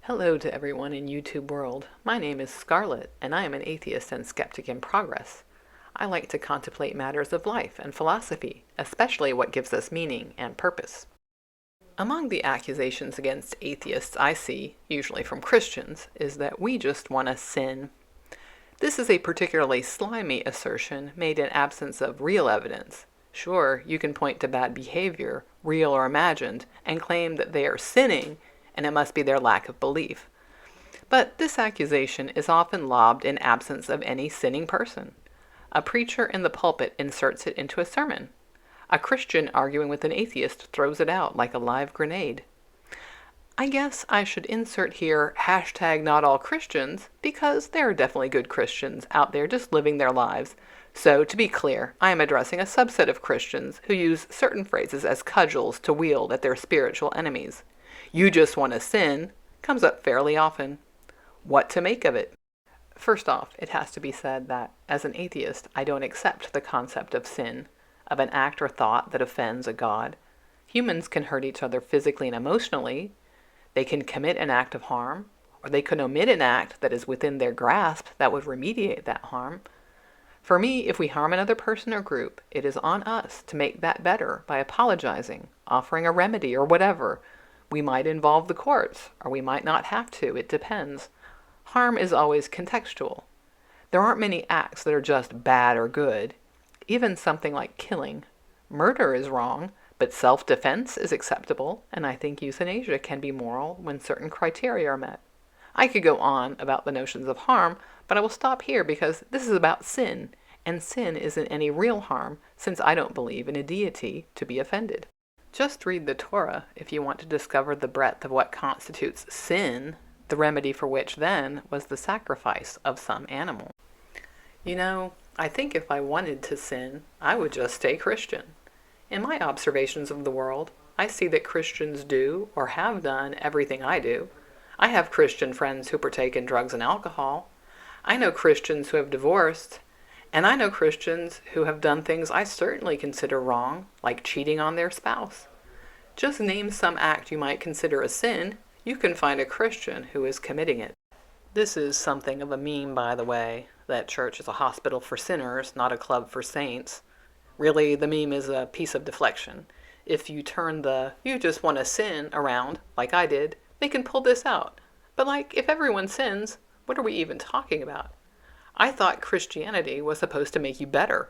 Hello to everyone in YouTube world. My name is Scarlett, and I am an atheist and skeptic in progress. I like to contemplate matters of life and philosophy, especially what gives us meaning and purpose. Among the accusations against atheists I see, usually from Christians, is that we just want to sin. This is a particularly slimy assertion made in absence of real evidence. Sure, you can point to bad behavior, real or imagined, and claim that they are sinning, and it must be their lack of belief. But this accusation is often lobbed in absence of any sinning person. A preacher in the pulpit inserts it into a sermon. A Christian arguing with an atheist throws it out like a live grenade. I guess I should insert here #NotAllChristians because there are definitely good Christians out there just living their lives. So, to be clear, I am addressing a subset of Christians who use certain phrases as cudgels to wield at their spiritual enemies. "You just want to sin" comes up fairly often. What to make of it? First off, it has to be said that, as an atheist, I don't accept the concept of sin, of an act or thought that offends a God. Humans can hurt each other physically and emotionally. They can commit an act of harm, or they can omit an act that is within their grasp that would remediate that harm. For me, if we harm another person or group, it is on us to make that better by apologizing, offering a remedy, or whatever. We might involve the courts, or we might not have to. It depends. Harm is always contextual. There aren't many acts that are just bad or good. Even something like killing. Murder is wrong, but self-defense is acceptable, and I think euthanasia can be moral when certain criteria are met. I could go on about the notions of harm, but I will stop here because this is about sin, and sin isn't any real harm since I don't believe in a deity to be offended. Just read the Torah if you want to discover the breadth of what constitutes sin, the remedy for which then was the sacrifice of some animal. You know, I think if I wanted to sin, I would just stay Christian. In my observations of the world, I see that Christians do or have done everything I do. I have Christian friends who partake in drugs and alcohol. I know Christians who have divorced. And I know Christians who have done things I certainly consider wrong, like cheating on their spouse. Just name some act you might consider a sin, you can find a Christian who is committing it. This is something of a meme, by the way, that church is a hospital for sinners, not a club for saints. Really, the meme is a piece of deflection. If you turn the "you just want to sin" around, like I did, they can pull this out. But if everyone sins, what are we even talking about? I thought Christianity was supposed to make you better.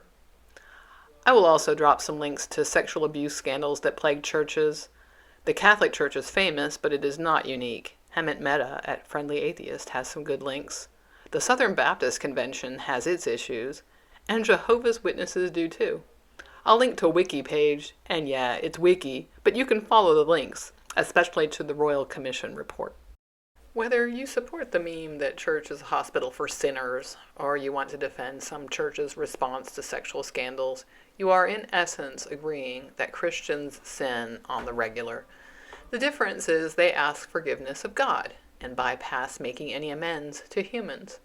I will also drop some links to sexual abuse scandals that plague churches. The Catholic Church is famous, but it is not unique. Hemant Mehta at Friendly Atheist has some good links. The Southern Baptist Convention has its issues, and Jehovah's Witnesses do too. I'll link to a wiki page, and yeah, it's wiki, but you can follow the links, especially to the Royal Commission report. Whether you support the meme that church is a hospital for sinners, or you want to defend some church's response to sexual scandals, you are in essence agreeing that Christians sin on the regular. The difference is they ask forgiveness of God and bypass making any amends to humans.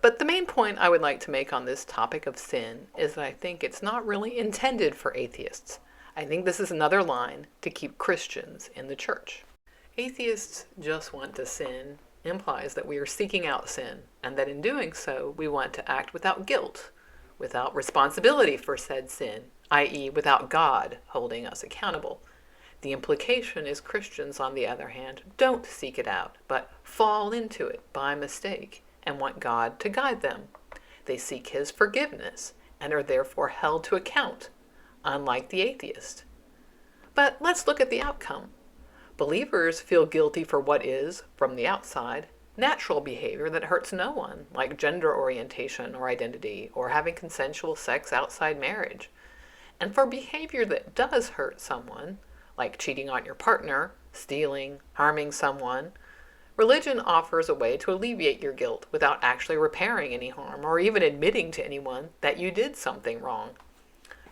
But the main point I would like to make on this topic of sin is that I think it's not really intended for atheists. I think this is another line to keep Christians in the church. Atheists just want to sin implies that we are seeking out sin, and that in doing so, we want to act without guilt, without responsibility for said sin, i.e. without God holding us accountable. The implication is Christians, on the other hand, don't seek it out, but fall into it by mistake and want God to guide them. They seek His forgiveness and are therefore held to account, unlike the atheist. But let's look at the outcome. Believers feel guilty for what is, from the outside, natural behavior that hurts no one, like gender orientation or identity, or having consensual sex outside marriage. And for behavior that does hurt someone, like cheating on your partner, stealing, harming someone, religion offers a way to alleviate your guilt without actually repairing any harm or even admitting to anyone that you did something wrong.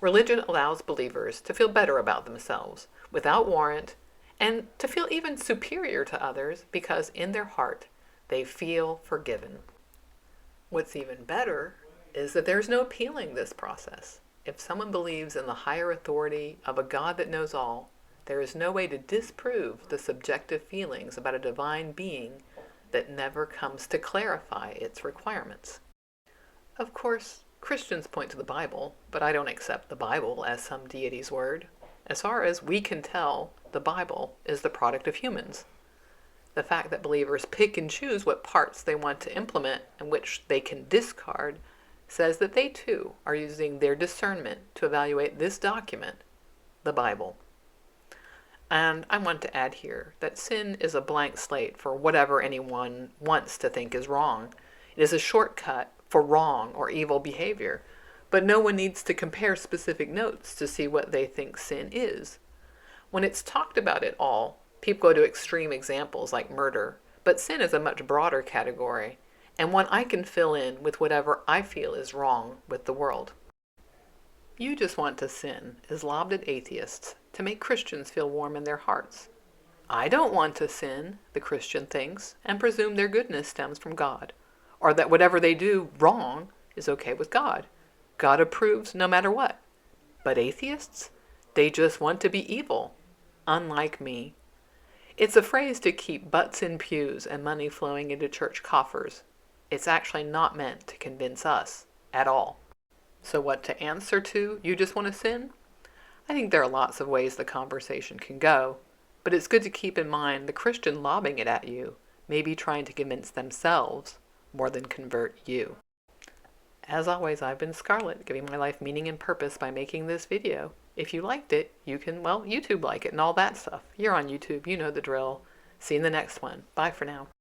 Religion allows believers to feel better about themselves, without warrant, and to feel even superior to others because in their heart they feel forgiven. What's even better is that there's no appealing this process. If someone believes in the higher authority of a God that knows all, There is no way to disprove the subjective feelings about a divine being that never comes to clarify its requirements. Of course, Christians point to the Bible, but I don't accept the Bible as some deity's word. As far as we can tell, the Bible is the product of humans. The fact that believers pick and choose what parts they want to implement and which they can discard says that they too are using their discernment to evaluate this document, the Bible. And I want to add here that sin is a blank slate for whatever anyone wants to think is wrong. It is a shortcut for wrong or evil behavior, but no one needs to compare specific notes to see what they think sin is. When it's talked about at all, people go to extreme examples like murder, but sin is a much broader category, and one I can fill in with whatever I feel is wrong with the world. You Just Want to Sin is lobbed at atheists to make Christians feel warm in their hearts. I don't want to sin, the Christian thinks, and presume their goodness stems from God, or that whatever they do wrong is okay with God. God approves no matter what. But atheists? They just want to be evil, unlike me. It's a phrase to keep butts in pews and money flowing into church coffers. It's actually not meant to convince us at all. So what to answer to You Just Want to Sin? I think there are lots of ways the conversation can go, but it's good to keep in mind the Christian lobbing it at you may be trying to convince themselves more than convert you. As always, I've been Scarlett, giving my life meaning and purpose by making this video. If you liked it, you can, YouTube like it and all that stuff. You're on YouTube, you know the drill. See you in the next one. Bye for now.